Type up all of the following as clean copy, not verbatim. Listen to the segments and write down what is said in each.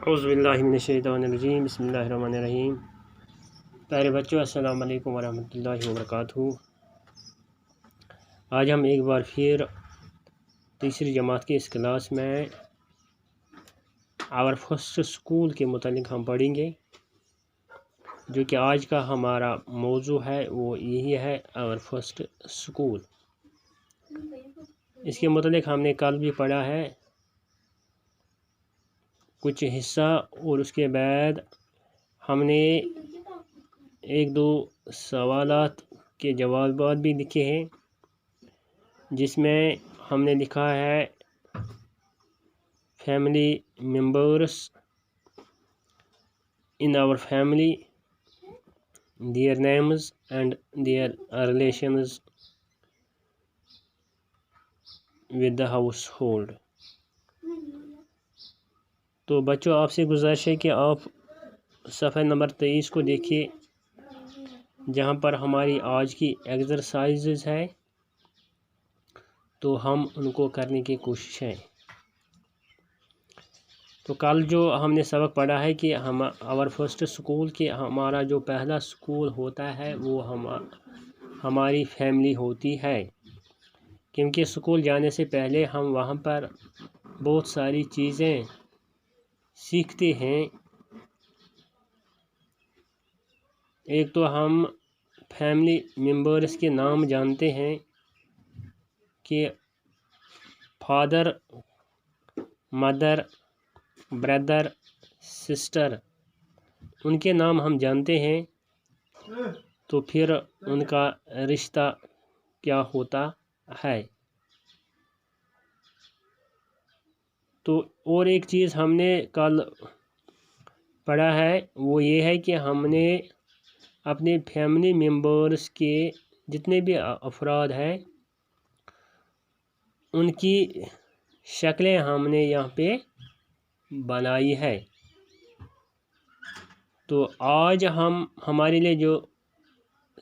औज़ुबिल्लाहिमिनश्शैतानिर्रजीम बिस्मिल्लाहिर्रहमानिर्रहीम। प्यारे बच्चों, अस्सलाम वालेकुम वरहमतुल्लाहि वबरकातुहू। आज हम एक बार फिर तीसरी जमात की इस क्लास में आवर फर्स्ट स्कूल के मुतालिक हम पढ़ेंगे, जो कि आज का हमारा मौजू है वो यही है, आवर फर्स्ट स्कूल। इसके मुतालिक हमने कल भी पढ़ा है कुछ हिस्सा, और उसके बाद हमने एक दो सवालात के जवाब भी लिखे हैं, जिसमें हमने लिखा है family members in our family, their names and their relations with the household. तो बच्चों, आपसे गुजारिश है कि आप सफ़े नंबर 23 को देखिए, जहाँ पर हमारी आज की एक्सरसाइजेज है, तो हम उनको करने की कोशिश है। तो कल जो हमने सबक पढ़ा है कि हम आवर फर्स्ट स्कूल के हमारा जो पहला स्कूल होता है वो हमारी फैमिली होती है, क्योंकि स्कूल जाने से पहले हम वहाँ पर बहुत सारी चीज़ें सीखते हैं। एक तो हम फैमिली मेंबर्स के नाम जानते हैं कि फादर, मदर, ब्रदर, सिस्टर, उनके नाम हम जानते हैं। तो फिर उनका रिश्ता क्या होता है। तो और एक चीज़ हमने कल पढ़ा है वो ये है कि हमने अपने फैमिली मेंबर्स के जितने भी अफराद हैं उनकी शक्लें हमने यहाँ पे बनाई है। तो आज हमारे लिए जो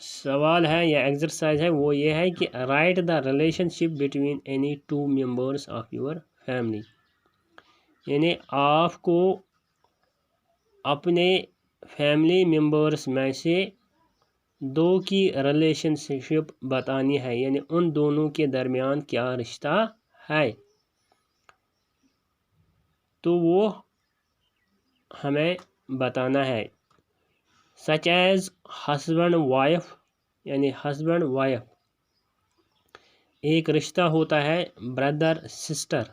सवाल है या एक्सरसाइज है वो ये है कि right the relationship between any two members of your family. यानी आपको अपने फैमिली मेंबर्स में से दो की रिलेशनशिप बतानी है, यानी उन दोनों के दरमियान क्या रिश्ता है, तो वो हमें बताना है। सच एज हस्बैंड वाइफ, यानी हस्बैंड वाइफ एक रिश्ता होता है। ब्रदर सिस्टर,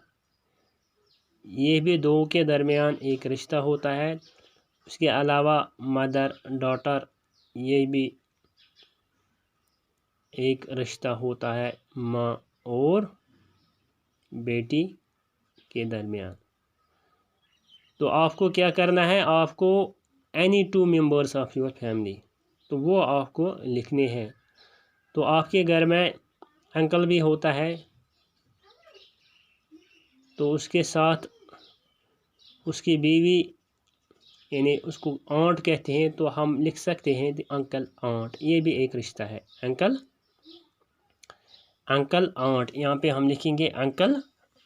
ये भी दो के दरमियान एक रिश्ता होता है। उसके अलावा मदर डॉटर, ये भी एक रिश्ता होता है माँ और बेटी के दरमियान। तो आपको क्या करना है, आपको any two members of your family, तो वो आपको लिखने हैं। तो आपके घर में अंकल भी होता है, तो उसके साथ उसकी बीवी, यानी उसको आंट कहते हैं, तो हम लिख सकते हैं अंकल आंट, ये भी एक रिश्ता है। अंकल आंट, यहाँ पे हम लिखेंगे अंकल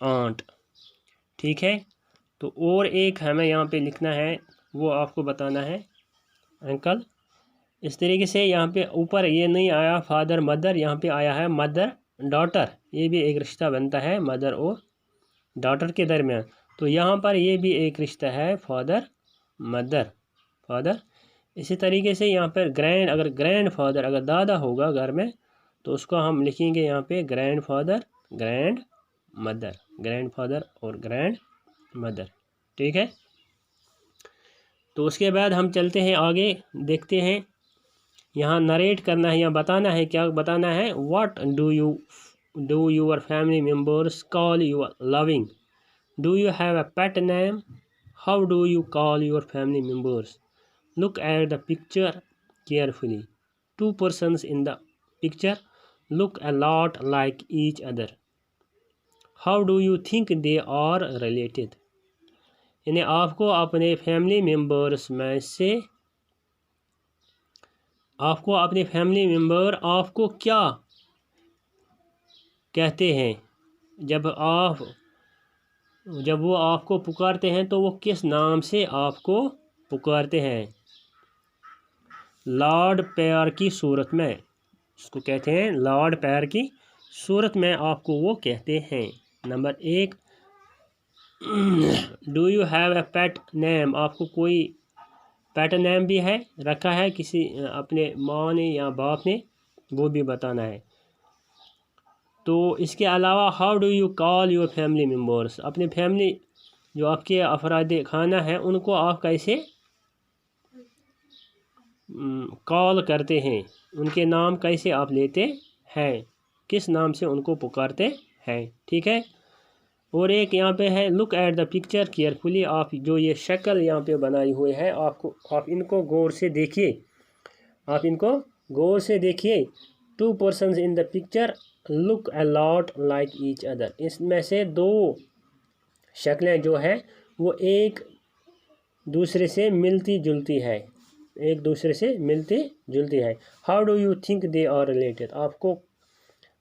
आंट, ठीक है। तो और एक हमें यहाँ पे लिखना है, वो आपको बताना है अंकल। इस तरीके से यहाँ पे ऊपर ये नहीं आया फादर मदर, यहाँ पे आया है मदर डॉटर, ये भी एक रिश्ता बनता है मदर और डॉटर के दरमियान। तो यहाँ पर ये भी एक रिश्ता है फादर मदर फादर। इसी तरीके से यहाँ पर अगर ग्रैंड फादर, अगर दादा होगा घर में, तो उसको हम लिखेंगे यहाँ पे grand father grand mother, grand father और ग्रैंड मदर, ठीक है। तो उसके बाद हम चलते हैं आगे, देखते हैं। यहाँ नरेट करना है या बताना है, क्या बताना है, what do your family members call you loving, do you have a pet name, how do you call your family members, look at the picture carefully, to persons in the picture look a lot like each other, how do you think they are related। यानी आपको अपने family members में से, आपको अपने family member आपको क्या कहते हैं जब आप जब वो आपको पुकारते हैं तो वो किस नाम से आपको पुकारते हैं? लाड प्यार की सूरत में, इसको कहते हैं लाड प्यार की सूरत में आपको वो कहते हैं। Number 1, do you have a pet name, आपको कोई पेट नेम भी है, रखा है किसी अपने माँ ने या बाप ने, वो भी बताना है। तो इसके अलावा how do you call your family members, अपने फैमिली जो आपके अफराद खाना है उनको आप कैसे कॉल करते हैं, उनके नाम कैसे आप लेते हैं, किस नाम से उनको पुकारते हैं। ठीक है। और एक यहाँ पे है look at the picture carefully, आप जो ये शक्ल यहाँ पे बनाई हुई है आप इनको गौर से देखिए, आप इनको गौर से देखिए। 2 persons in the picture look a lot like each other, इसमें से 2 शक्लें जो है वो एक दूसरे से मिलती जुलती है, एक दूसरे से मिलती जुलती है। How do you think they are related,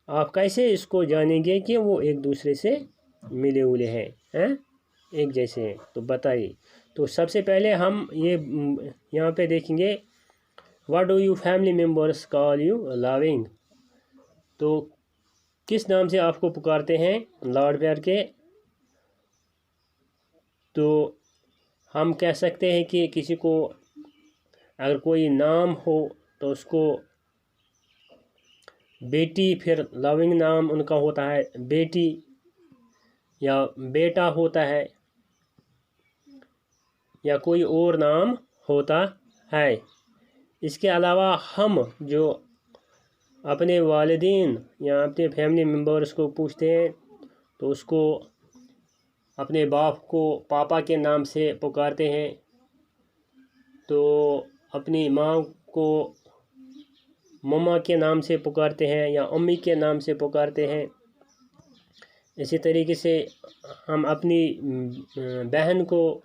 आप कैसे इसको जानेंगे कि वो एक दूसरे से मिले हुए हैं, एक जैसे हैं, तो बताइए। तो सबसे पहले हम ये यहाँ पे देखेंगे what do you family members call you loving, तो किस नाम से आपको पुकारते हैं लाड प्यार के। तो हम कह सकते हैं कि किसी को अगर कोई नाम हो तो उसको बेटी, फिर लविंग नाम उनका होता है बेटी या बेटा होता है, या कोई और नाम होता है। इसके अलावा हम जो अपने वालिदैन या अपने फैमिली मेम्बर्स को पूछते हैं तो उसको अपने बाप को पापा के नाम से पुकारते हैं, तो अपनी माँ को मम्मा के नाम से पुकारते हैं या अम्मी के नाम से पुकारते हैं। इसी तरीके से हम अपनी बहन को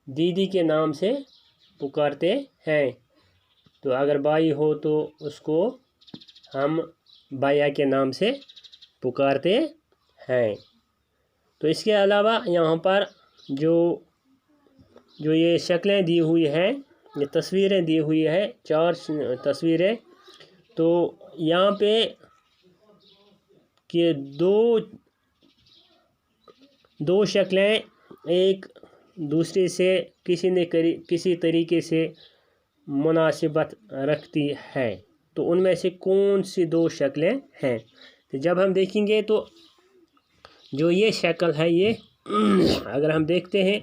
दीदी के नाम से पुकारते हैं, तो अगर भाई हो तो उसको हम भैया के नाम से पुकारते हैं। तो इसके अलावा यहाँ पर जो ये शक्लें दी हुई हैं, ये तस्वीरें दी हुई है, 4 तस्वीरें, तो यहाँ पे कि दो शक्लें एक दूसरे से किसी तरीके से मुनासिबत रखती है, तो उनमें से कौन सी 2 शक्लें हैं। तो जब हम देखेंगे तो जो ये शक्ल है ये अगर हम देखते हैं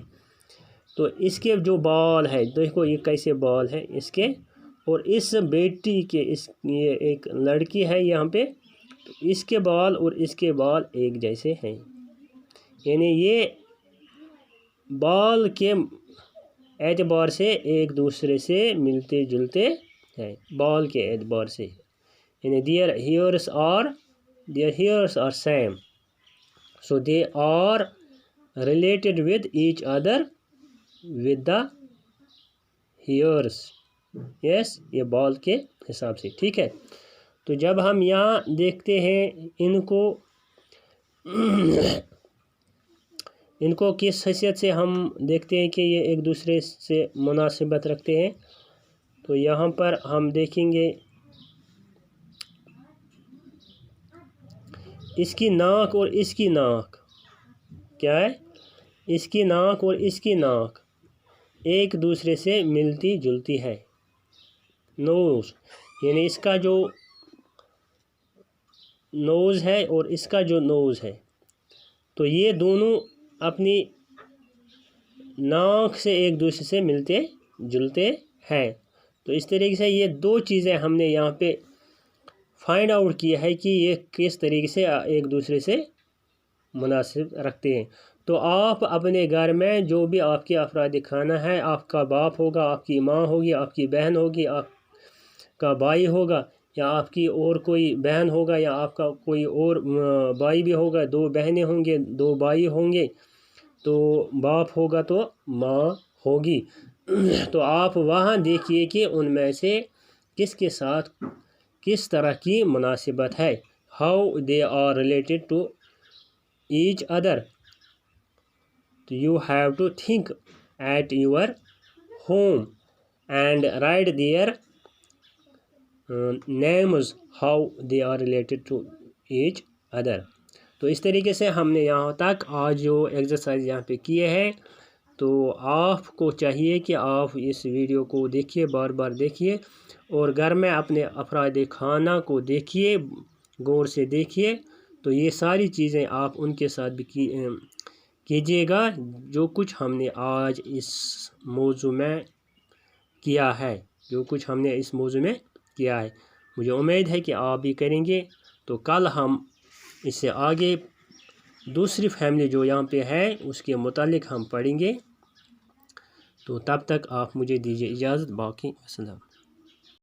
तो इसके जो बाल है, देखो ये कैसे बाल है इसके, और इस बेटी के ये एक लड़की है यहाँ पे, तो इसके बाल और इसके बाल एक जैसे हैं, यानी ये बाल के एतबार से एक दूसरे से मिलते जुलते हैं, बाल के एतबार से, यानी their hairs are same, so they are related with each other with the hairs, yes, ये बाल के हिसाब से। ठीक है। तो जब हम यहाँ देखते हैं इनको किस हैसियत से हम देखते हैं कि ये एक दूसरे से मुनासिबत रखते हैं, तो यहाँ पर हम देखेंगे इसकी नाक और इसकी नाक, क्या है, इसकी नाक और इसकी नाक एक दूसरे से मिलती जुलती है। नोज़, यानी इसका जो नोज़ है और इसका जो नोज़ है, तो ये दोनों अपनी नाक से एक दूसरे से मिलते जुलते हैं। तो इस तरीके से ये 2 चीज़ें हमने यहाँ पे फाइंड आउट किया है कि ये किस तरीके से एक दूसरे से मुनासिब रखते हैं। तो आप अपने घर में जो भी आपके अफराद खाना है, आपका बाप होगा, आपकी माँ होगी, आपकी बहन होगी, आपका भाई होगा, या आपकी और कोई बहन होगा, या आपका कोई और भाई भी होगा, 2 बहनें होंगे, 2 भाई होंगे, तो बाप होगा तो माँ होगी। तो आप वहाँ देखिए कि उनमें से किसके साथ किस तरह की मुनासिबत है, how they are related to each other. तो you have to think at your home and write their names how they are related to each other. तो इस तरीके से हमने यहाँ तक आज जो एक्सरसाइज यहाँ पे किए हैं। तो आपको चाहिए कि आप इस वीडियो को देखिए, बार बार देखिए और घर में अपने अफराद खाना को देखिए, गौर से देखिए। तो ये सारी चीज़ें आप उनके साथ भी कीजिएगा जो कुछ हमने आज इस मौजू में किया है, जो कुछ हमने इस मौजू में किया है। मुझे उम्मीद है कि आप भी करेंगे। तो कल हम इससे आगे दूसरी फैमिली जो यहाँ पे है उसके मुतालिक हम पढ़ेंगे। तो तब तक आप मुझे दीजिए इजाज़त। बाकी अस्सलाम।